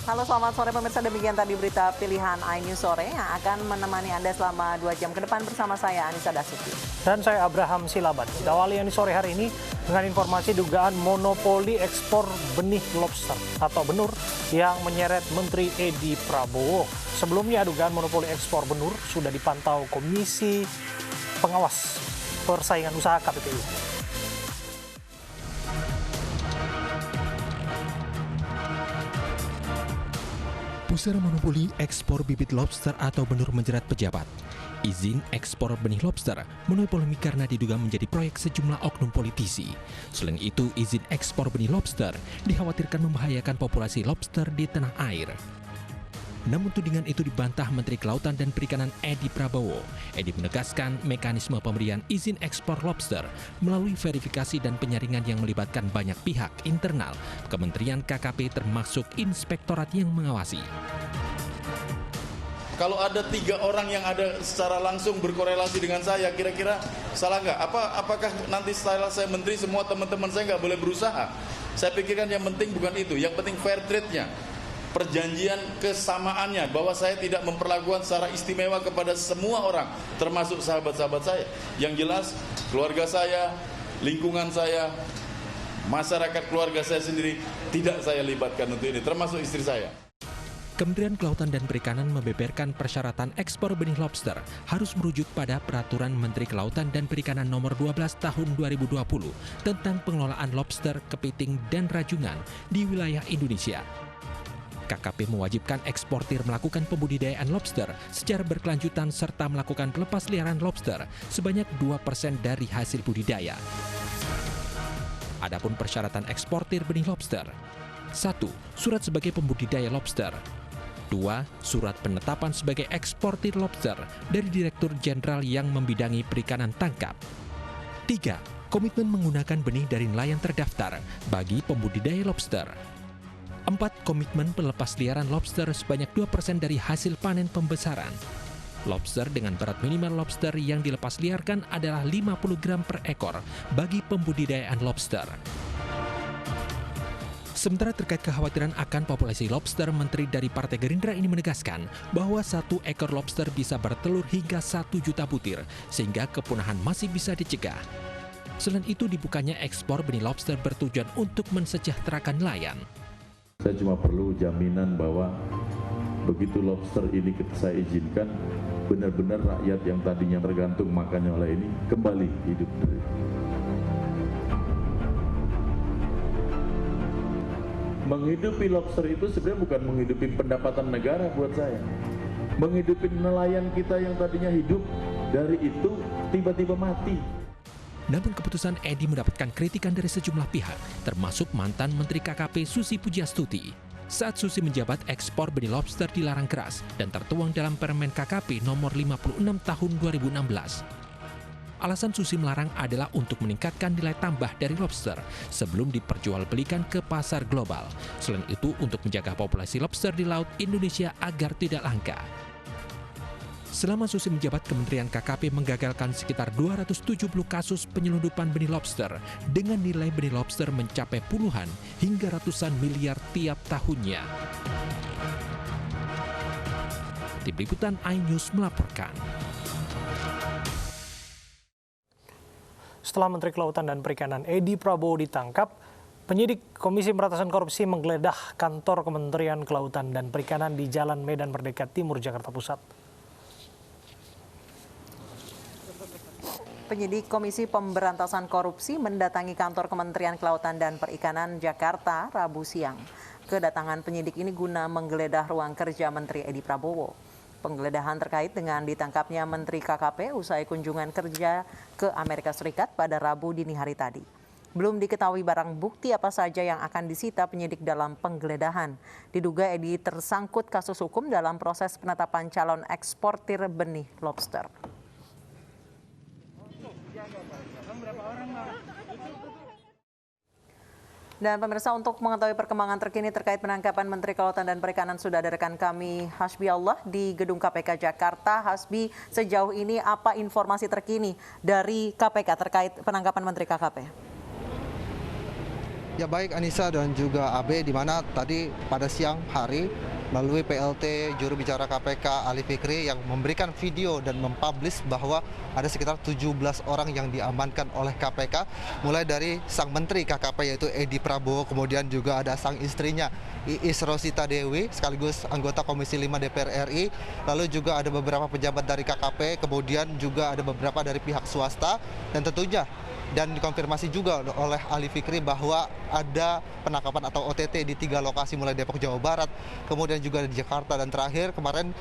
Halo, selamat sore pemirsa. Demikian tadi berita pilihan iNews Sore yang akan menemani Anda selama 2 jam ke depan bersama saya, Anissa Dasuki. Dan saya Abraham Silaban. Kita awali iNews Sore hari ini dengan informasi dugaan monopoli ekspor benih lobster atau benur yang menyeret Menteri Edi Prabowo. Sebelumnya dugaan monopoli ekspor benur sudah dipantau Komisi Pengawas Persaingan Usaha KPPU. Pusara monopoli ekspor bibit lobster atau benur menjerat pejabat. Izin ekspor benih lobster menuai polemik karena diduga menjadi proyek sejumlah oknum politisi. Selain itu, izin ekspor benih lobster dikhawatirkan membahayakan populasi lobster di tanah air. Namun tudingan itu dibantah Menteri Kelautan dan Perikanan Edi Prabowo. Edi menegaskan mekanisme pemberian izin ekspor lobster melalui verifikasi dan penyaringan yang melibatkan banyak pihak internal, Kementerian KKP termasuk inspektorat yang mengawasi. Kalau ada 3 orang yang ada secara langsung berkorelasi dengan saya, kira-kira salah nggak? Apakah nanti setelah saya menteri semua teman-teman saya nggak boleh berusaha? Saya pikirkan yang penting bukan itu, yang penting fair trade-nya. Perjanjian kesamaannya, bahwa saya tidak memperlakukan secara istimewa kepada semua orang, termasuk sahabat-sahabat saya. Yang jelas, keluarga saya, lingkungan saya, masyarakat keluarga saya sendiri, tidak saya libatkan untuk ini, termasuk istri saya. Kementerian Kelautan dan Perikanan membeberkan persyaratan ekspor benih lobster harus merujuk pada Peraturan Menteri Kelautan dan Perikanan Nomor 12 Tahun 2020 tentang pengelolaan lobster, kepiting, dan rajungan di wilayah Indonesia. KKP mewajibkan eksportir melakukan pembudidayaan lobster secara berkelanjutan serta melakukan pelepasliaran lobster sebanyak 2% dari hasil budidaya. Adapun persyaratan eksportir benih lobster: 1. Surat sebagai pembudidaya lobster. 2. Surat penetapan sebagai eksportir lobster dari Direktur Jenderal yang membidangi perikanan tangkap. 3. Komitmen menggunakan benih dari nelayan terdaftar bagi pembudidaya lobster. 4. Komitmen pelepasliaran lobster sebanyak 2% dari hasil panen pembesaran. Lobster dengan berat minimal lobster yang dilepasliarkan adalah 50 gram per ekor bagi pembudidayaan lobster. Sementara terkait kekhawatiran akan populasi lobster, Menteri dari Partai Gerindra ini menegaskan bahwa 1 ekor lobster bisa bertelur hingga 1 juta butir, sehingga kepunahan masih bisa dicegah. Selain itu, dibukanya ekspor benih lobster bertujuan untuk mensejahterakan nelayan. Saya cuma perlu jaminan bahwa begitu lobster ini saya izinkan, benar-benar rakyat yang tadinya tergantung makannya oleh ini kembali hidup. Menghidupi lobster itu sebenarnya bukan menghidupi pendapatan negara buat saya. Menghidupi nelayan kita yang tadinya hidup dari itu tiba-tiba mati. Namun keputusan Edi mendapatkan kritikan dari sejumlah pihak, termasuk mantan Menteri KKP Susi Pujiastuti. Saat Susi menjabat, ekspor benih lobster dilarang keras dan tertuang dalam Permen KKP nomor 56 tahun 2016. Alasan Susi melarang adalah untuk meningkatkan nilai tambah dari lobster sebelum diperjualbelikan ke pasar global. Selain itu, untuk menjaga populasi lobster di laut Indonesia agar tidak langka. Selama Susi menjabat, Kementerian KKP menggagalkan sekitar 270 kasus penyelundupan benih lobster dengan nilai benih lobster mencapai puluhan hingga ratusan miliar tiap tahunnya. Tim Liputan iNews melaporkan. Setelah Menteri Kelautan dan Perikanan Edi Prabowo ditangkap, penyidik Komisi Pemberantasan Korupsi menggeledah kantor Kementerian Kelautan dan Perikanan di Jalan Medan Merdeka Timur, Jakarta Pusat. Penyidik Komisi Pemberantasan Korupsi mendatangi kantor Kementerian Kelautan dan Perikanan Jakarta Rabu siang. Kedatangan penyidik ini guna menggeledah ruang kerja Menteri Edi Prabowo. Penggeledahan terkait dengan ditangkapnya Menteri KKP usai kunjungan kerja ke Amerika Serikat pada Rabu dini hari tadi. Belum diketahui barang bukti apa saja yang akan disita penyidik dalam penggeledahan. Diduga Edi tersangkut kasus hukum dalam proses penetapan calon eksportir benih lobster. Dan pemirsa, untuk mengetahui perkembangan terkini terkait penangkapan Menteri Kelautan dan Perikanan sudah ada rekan kami Hasbi Allah di Gedung KPK Jakarta. Hasbi, sejauh ini apa informasi terkini dari KPK terkait penangkapan Menteri KKP? Ya baik Anissa dan juga Abe, di mana tadi pada siang hari melalui PLT juru bicara KPK Ali Fikri yang memberikan video dan mempublish bahwa ada sekitar 17 orang yang diamankan oleh KPK, mulai dari sang menteri KKP yaitu Edi Prabowo, kemudian juga ada sang istrinya Iis Rosita Dewi sekaligus anggota Komisi 5 DPR RI, lalu juga ada beberapa pejabat dari KKP, kemudian juga ada beberapa dari pihak swasta, dan tentunya dan dikonfirmasi juga oleh Ali Fikri bahwa ada penangkapan atau OTT di 3 lokasi mulai Depok, Jawa Barat, kemudian juga di Jakarta, dan terakhir kemarin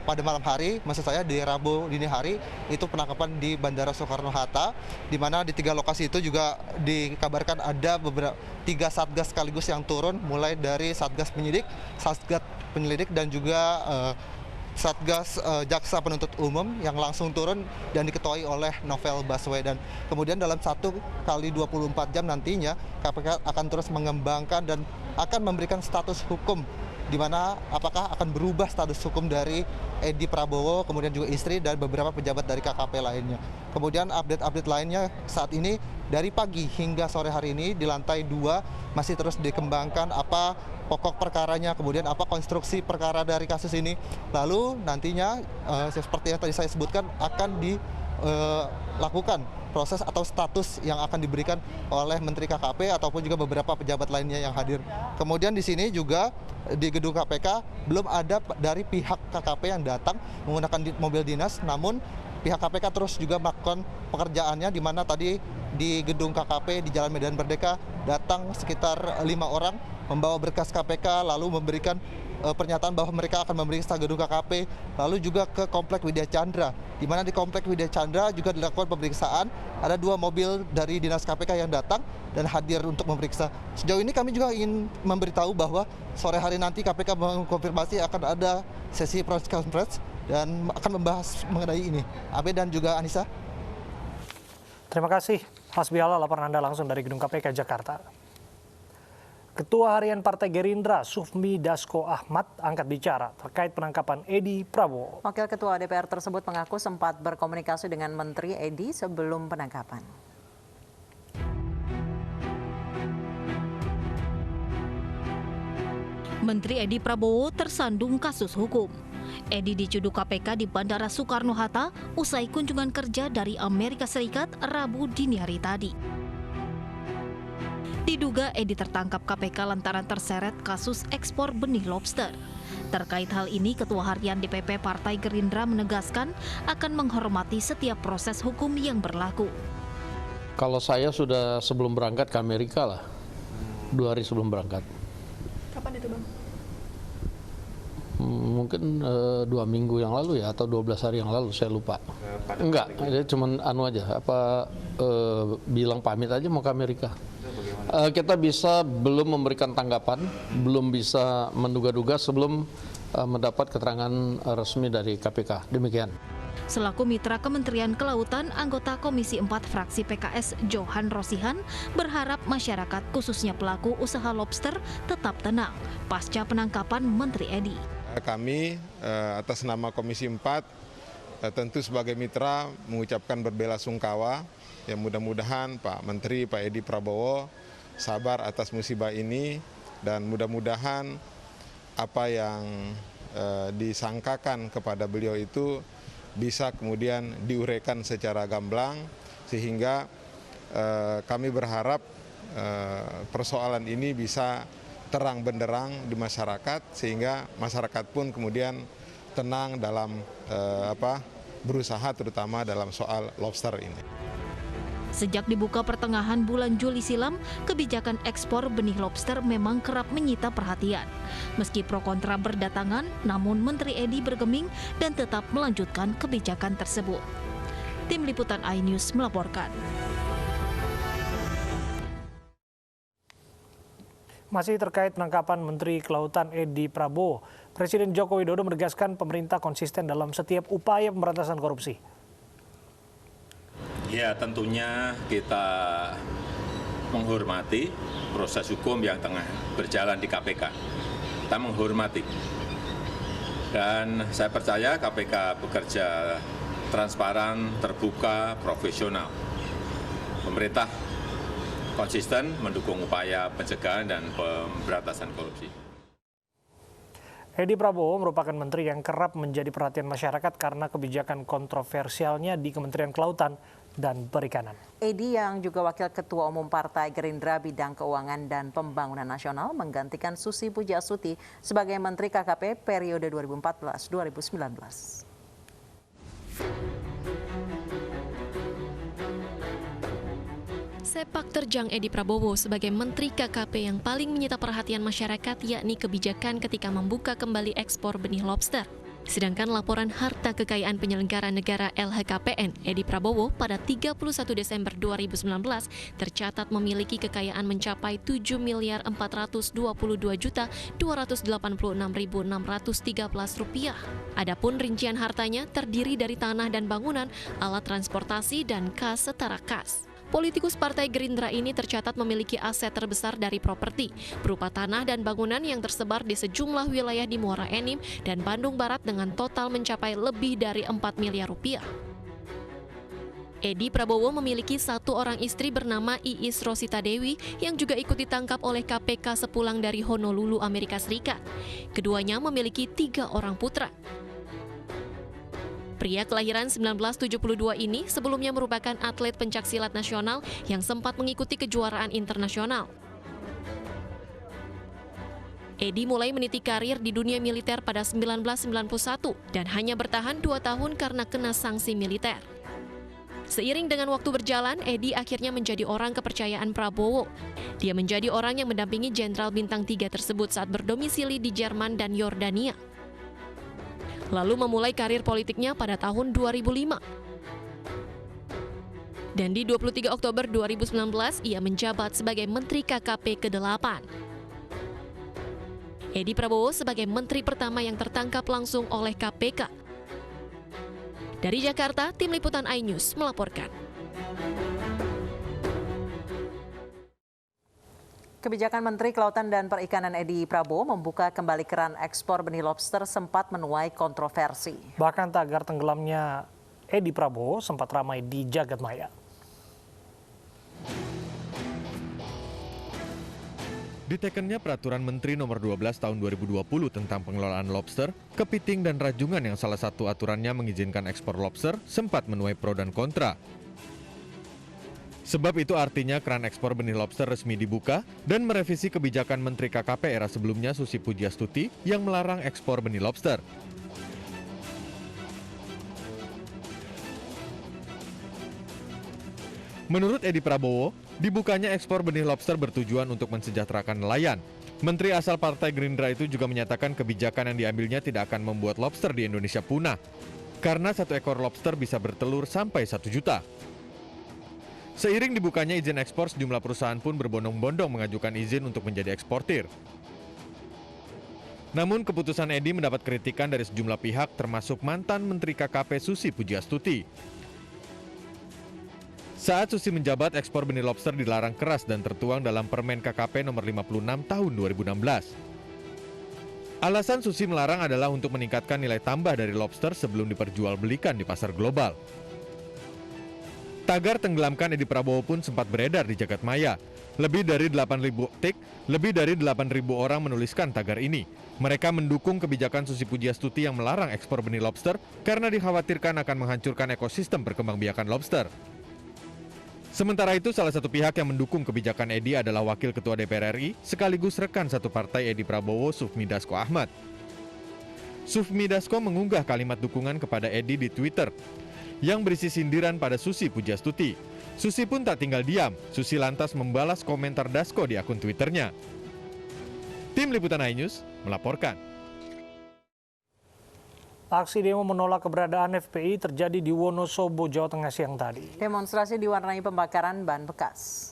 pada malam hari, maksud saya di Rabu dini hari, itu penangkapan di Bandara Soekarno-Hatta, di mana di 3 lokasi itu juga dikabarkan ada beberapa 3 satgas sekaligus yang turun, mulai dari satgas penyelidik dan juga Satgas Jaksa Penuntut Umum yang langsung turun dan diketuai oleh Novel Baswedan. Kemudian dalam 1 kali 24 jam nantinya KPK akan terus mengembangkan dan akan memberikan status hukum, di mana apakah akan berubah status hukum dari Edi Prabowo, kemudian juga istri dan beberapa pejabat dari KKP lainnya. Kemudian update-update lainnya saat ini dari pagi hingga sore hari ini di lantai 2 masih terus dikembangkan apa pokok perkaranya, kemudian apa konstruksi perkara dari kasus ini. Lalu nantinya seperti yang tadi saya sebutkan akan dilakukan proses atau status yang akan diberikan oleh Menteri KKP ataupun juga beberapa pejabat lainnya yang hadir. Kemudian di sini juga di gedung KPK belum ada dari pihak KKP yang datang menggunakan mobil dinas, namun pihak KPK terus juga melakukan pekerjaannya, di mana tadi di gedung KKP di Jalan Medan Merdeka datang sekitar 5 orang membawa berkas KPK, lalu memberikan pernyataan bahwa mereka akan memeriksa gedung KKP, lalu juga ke Komplek Widya Chandra, di mana di Komplek Widya Chandra juga dilakukan pemeriksaan. Ada 2 mobil dari dinas KPK yang datang dan hadir untuk memeriksa. Sejauh ini kami juga ingin memberitahu bahwa sore hari nanti KPK mengkonfirmasi akan ada sesi press conference dan akan membahas mengenai ini. Abe dan juga Anissa. Terima kasih, Hasbiala, laporan Anda langsung dari Gedung KPK Jakarta. Ketua Harian Partai Gerindra, Sufmi Dasko Ahmad, angkat bicara terkait penangkapan Edi Prabowo. Wakil Ketua DPR tersebut mengaku sempat berkomunikasi dengan Menteri Edi sebelum penangkapan. Menteri Edi Prabowo tersandung kasus hukum. Edi dicuduk KPK di Bandara Soekarno-Hatta usai kunjungan kerja dari Amerika Serikat Rabu dini hari tadi. Diduga Edi tertangkap KPK lantaran terseret kasus ekspor benih lobster. Terkait hal ini, Ketua Harian DPP Partai Gerindra menegaskan akan menghormati setiap proses hukum yang berlaku. Kalau saya sudah sebelum berangkat ke Amerika lah, 2 hari sebelum berangkat. Kapan itu, Bang? Mungkin 2 minggu yang lalu ya, atau 12 hari yang lalu, saya lupa. Enggak, dia cuma bilang pamit aja mau ke Amerika. Kita belum memberikan tanggapan, belum bisa menduga-duga sebelum mendapat keterangan resmi dari KPK. Demikian. Selaku mitra Kementerian Kelautan, anggota Komisi 4 fraksi PKS Johan Rosihan berharap masyarakat khususnya pelaku usaha lobster tetap tenang pasca penangkapan Menteri Edi. Kami atas nama Komisi 4 tentu sebagai mitra mengucapkan berbelasungkawa. Ya, mudah-mudahan Pak Menteri, Pak Edi Prabowo sabar atas musibah ini, dan mudah-mudahan apa yang disangkakan kepada beliau itu bisa kemudian diuraikan secara gamblang, sehingga kami berharap persoalan ini bisa terang benderang di masyarakat, sehingga masyarakat pun kemudian tenang dalam berusaha, terutama dalam soal lobster ini. Sejak dibuka pertengahan bulan Juli silam, kebijakan ekspor benih lobster memang kerap menyita perhatian. Meski pro kontra berdatangan, namun Menteri Edi bergeming dan tetap melanjutkan kebijakan tersebut. Tim Liputan iNews melaporkan. Masih terkait penangkapan Menteri Kelautan Edi Prabowo, Presiden Joko Widodo menegaskan pemerintah konsisten dalam setiap upaya pemberantasan korupsi. Ya, tentunya kita menghormati proses hukum yang tengah berjalan di KPK. Kita menghormati. Dan saya percaya KPK bekerja transparan, terbuka, profesional. Pemerintah konsisten mendukung upaya pencegahan dan pemberantasan korupsi. Edi Prabowo merupakan menteri yang kerap menjadi perhatian masyarakat karena kebijakan kontroversialnya di Kementerian Kelautan dan Perikanan. Edi yang juga Wakil Ketua Umum Partai Gerindra Bidang Keuangan dan Pembangunan Nasional menggantikan Susi Pujiastuti sebagai Menteri KKP periode 2014-2019. Sepak terjang Edi Prabowo sebagai Menteri KKP yang paling menyita perhatian masyarakat yakni kebijakan ketika membuka kembali ekspor benih lobster. Sedangkan laporan harta kekayaan penyelenggara negara LHKPN Edi Prabowo pada 31 Desember 2019 tercatat memiliki kekayaan mencapai 7.042.286.613 rupiah. Adapun rincian hartanya terdiri dari tanah dan bangunan, alat transportasi, dan kas setara kas. Politikus Partai Gerindra ini tercatat memiliki aset terbesar dari properti, berupa tanah dan bangunan yang tersebar di sejumlah wilayah di Muara Enim dan Bandung Barat dengan total mencapai lebih dari 4 miliar rupiah. Edi Prabowo memiliki satu orang istri bernama Iis Rosita Dewi yang juga ikut ditangkap oleh KPK sepulang dari Honolulu, Amerika Serikat. Keduanya memiliki 3 orang putra. Pria kelahiran 1972 ini sebelumnya merupakan atlet pencaksilat nasional yang sempat mengikuti kejuaraan internasional. Edi mulai meniti karir di dunia militer pada 1991 dan hanya bertahan 2 tahun karena kena sanksi militer. Seiring dengan waktu berjalan, Edi akhirnya menjadi orang kepercayaan Prabowo. Dia menjadi orang yang mendampingi Jenderal Bintang 3 tersebut saat berdomisili di Jerman dan Yordania. Lalu memulai karir politiknya pada tahun 2005. Dan di 23 Oktober 2019, ia menjabat sebagai Menteri KKP ke-8. Edi Prabowo sebagai menteri pertama yang tertangkap langsung oleh KPK. Dari Jakarta, Tim Liputan iNews melaporkan. Kebijakan Menteri Kelautan dan Perikanan Edi Prabowo membuka kembali keran ekspor benih lobster sempat menuai kontroversi. Bahkan tagar tenggelamnya Edi Prabowo sempat ramai di jagat maya. Ditekennya Peraturan Menteri Nomor 12 Tahun 2020 tentang pengelolaan lobster, kepiting dan rajungan yang salah satu aturannya mengizinkan ekspor lobster sempat menuai pro dan kontra. Sebab itu artinya keran ekspor benih lobster resmi dibuka dan merevisi kebijakan Menteri KKP era sebelumnya Susi Pujiastuti yang melarang ekspor benih lobster. Menurut Edi Prabowo, dibukanya ekspor benih lobster bertujuan untuk mensejahterakan nelayan. Menteri asal Partai Gerindra itu juga menyatakan kebijakan yang diambilnya tidak akan membuat lobster di Indonesia punah, karena 1 ekor lobster bisa bertelur sampai 1 juta. Seiring dibukanya izin ekspor, sejumlah perusahaan pun berbondong-bondong mengajukan izin untuk menjadi eksportir. Namun keputusan Edi mendapat kritikan dari sejumlah pihak termasuk mantan Menteri KKP Susi Pujiastuti. Saat Susi menjabat, ekspor benih lobster dilarang keras dan tertuang dalam Permen KKP nomor 56 tahun 2016. Alasan Susi melarang adalah untuk meningkatkan nilai tambah dari lobster sebelum diperjualbelikan di pasar global. Tagar tenggelamkan Edi Prabowo pun sempat beredar di jagat maya. Lebih dari 8.000 orang menuliskan tagar ini. Mereka mendukung kebijakan Susi Pujiastuti yang melarang ekspor benih lobster karena dikhawatirkan akan menghancurkan ekosistem perkembangbiakan lobster. Sementara itu, salah satu pihak yang mendukung kebijakan Edi adalah Wakil Ketua DPR RI sekaligus rekan satu partai Edi Prabowo, Sufmi Dasko Ahmad. Sufmi Dasko mengunggah kalimat dukungan kepada Edi di Twitter yang berisi sindiran pada Susi Pujiastuti. Susi pun tak tinggal diam. Susi lantas membalas komentar Dasko di akun Twitternya. Tim Liputan iNews melaporkan. Aksi demo menolak keberadaan FPI terjadi di Wonosobo, Jawa Tengah siang tadi. Demonstrasi diwarnai pembakaran ban bekas.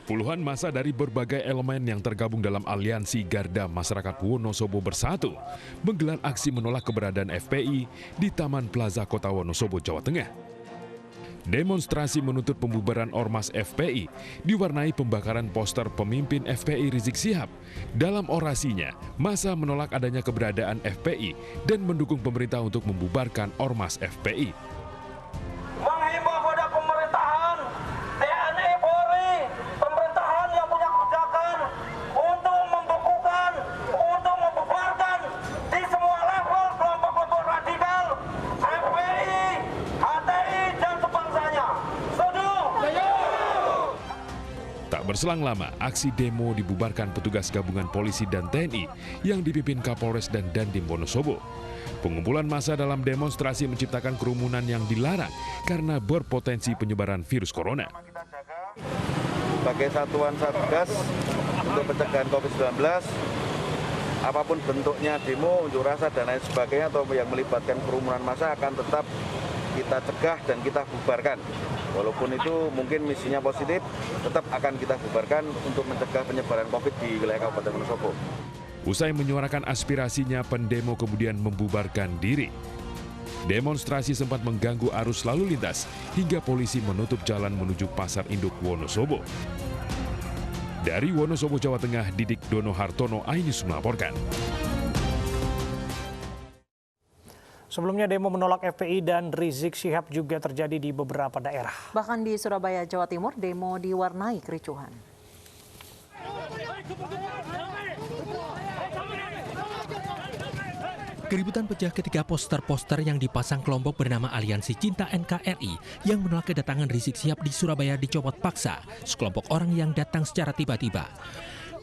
Puluhan massa dari berbagai elemen yang tergabung dalam aliansi Garda Masyarakat Wonosobo Bersatu menggelar aksi menolak keberadaan FPI di Taman Plaza Kota Wonosobo, Jawa Tengah. Demonstrasi menuntut pembubaran Ormas FPI diwarnai pembakaran poster pemimpin FPI Rizik Syihab. Dalam orasinya, massa menolak adanya keberadaan FPI dan mendukung pemerintah untuk membubarkan Ormas FPI. Menghimbau kepada pemerintahan, TNI Polri, pemerintahan yang punya kebijakan untuk membukukan, untuk membubarkan di semua level kelompok-kelompok radikal, FPI, HTI, dan sebangsanya. Setuju? Tak berselang lama, aksi demo dibubarkan petugas gabungan polisi dan TNI yang dipimpin Kapolres dan Dandim Wonosobo. Pengumpulan massa dalam demonstrasi menciptakan kerumunan yang dilarang karena berpotensi penyebaran virus corona. Sebagai satuan Satgas untuk pencegahan COVID-19, apapun bentuknya demo, unjuk rasa dan lain sebagainya atau yang melibatkan kerumunan massa akan tetap kita cegah dan kita bubarkan. Walaupun itu mungkin misinya positif, tetap akan kita bubarkan untuk mencegah penyebaran COVID di wilayah Kabupaten Wonosobo. Usai menyuarakan aspirasinya, pendemo kemudian membubarkan diri. Demonstrasi sempat mengganggu arus lalu lintas hingga polisi menutup jalan menuju Pasar Induk Wonosobo. Dari Wonosobo, Jawa Tengah, Didik Dono Hartono, iNews melaporkan. Sebelumnya demo menolak FPI dan Rizik Syihab juga terjadi di beberapa daerah. Bahkan di Surabaya, Jawa Timur, demo diwarnai kericuhan. Keributan pecah ketika poster-poster yang dipasang kelompok bernama Aliansi Cinta NKRI yang menolak kedatangan Rizik Syihab di Surabaya dicopot paksa sekelompok orang yang datang secara tiba-tiba.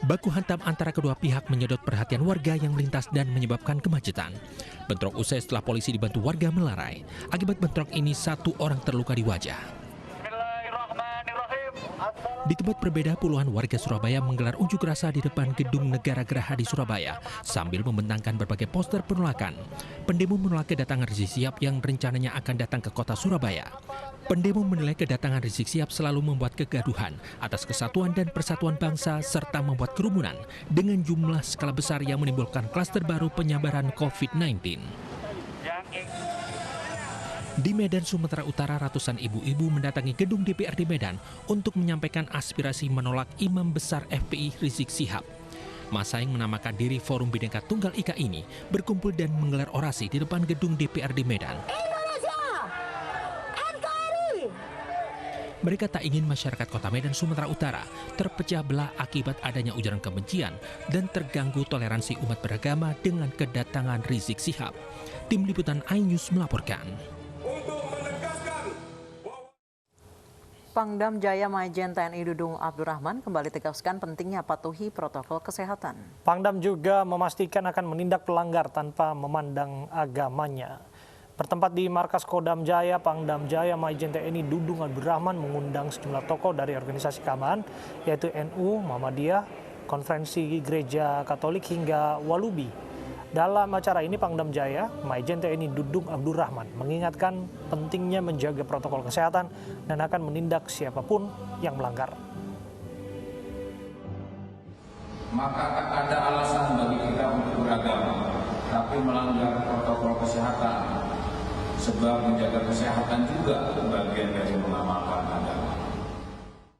Baku hantam antara kedua pihak menyedot perhatian warga yang melintas dan menyebabkan kemacetan. Bentrok usai setelah polisi dibantu warga melerai. Akibat bentrok ini, 1 orang terluka di wajah. Di tempat berbeda, puluhan warga Surabaya menggelar unjuk rasa di depan Gedung Negara Geraha di Surabaya sambil membentangkan berbagai poster penolakan. Pendemo menolak kedatangan Rizik Syihab yang rencananya akan datang ke kota Surabaya. Pendemo menilai kedatangan Rizik Syihab selalu membuat kegaduhan atas kesatuan dan persatuan bangsa serta membuat kerumunan dengan jumlah skala besar yang menimbulkan klaster baru penyebaran COVID-19. Di Medan, Sumatera Utara, ratusan ibu-ibu mendatangi gedung DPRD Medan untuk menyampaikan aspirasi menolak Imam Besar FPI Rizik Syihab. Massa yang menamakan diri Forum Bhinneka Tunggal Ika ini berkumpul dan menggelar orasi di depan gedung DPRD Medan. Mereka tak ingin masyarakat kota Medan, Sumatera Utara terpecah belah akibat adanya ujaran kebencian dan terganggu toleransi umat beragama dengan kedatangan Rizik Syihab. Tim Liputan iNews melaporkan. Pangdam Jaya Majen TNI Dudung Abdurrahman kembali tegaskan pentingnya patuhi protokol kesehatan. Pangdam juga memastikan akan menindak pelanggar tanpa memandang agamanya. Bertempat di markas Kodam Jaya, Pangdam Jaya Majen TNI Dudung Abdurrahman mengundang sejumlah tokoh dari organisasi keagamaan, yaitu NU, Muhammadiyah, Konferensi Gereja Katolik hingga Walubi. Dalam acara ini, Pangdam Jaya Majen TNI Dudung Abdurrahman mengingatkan pentingnya menjaga protokol kesehatan dan akan menindak siapapun yang melanggar. Maka tak ada alasan bagi kita untuk beragama, tapi melanggar protokol kesehatan. Sebab menjaga kesehatan juga bagian dari mengamalkan agama.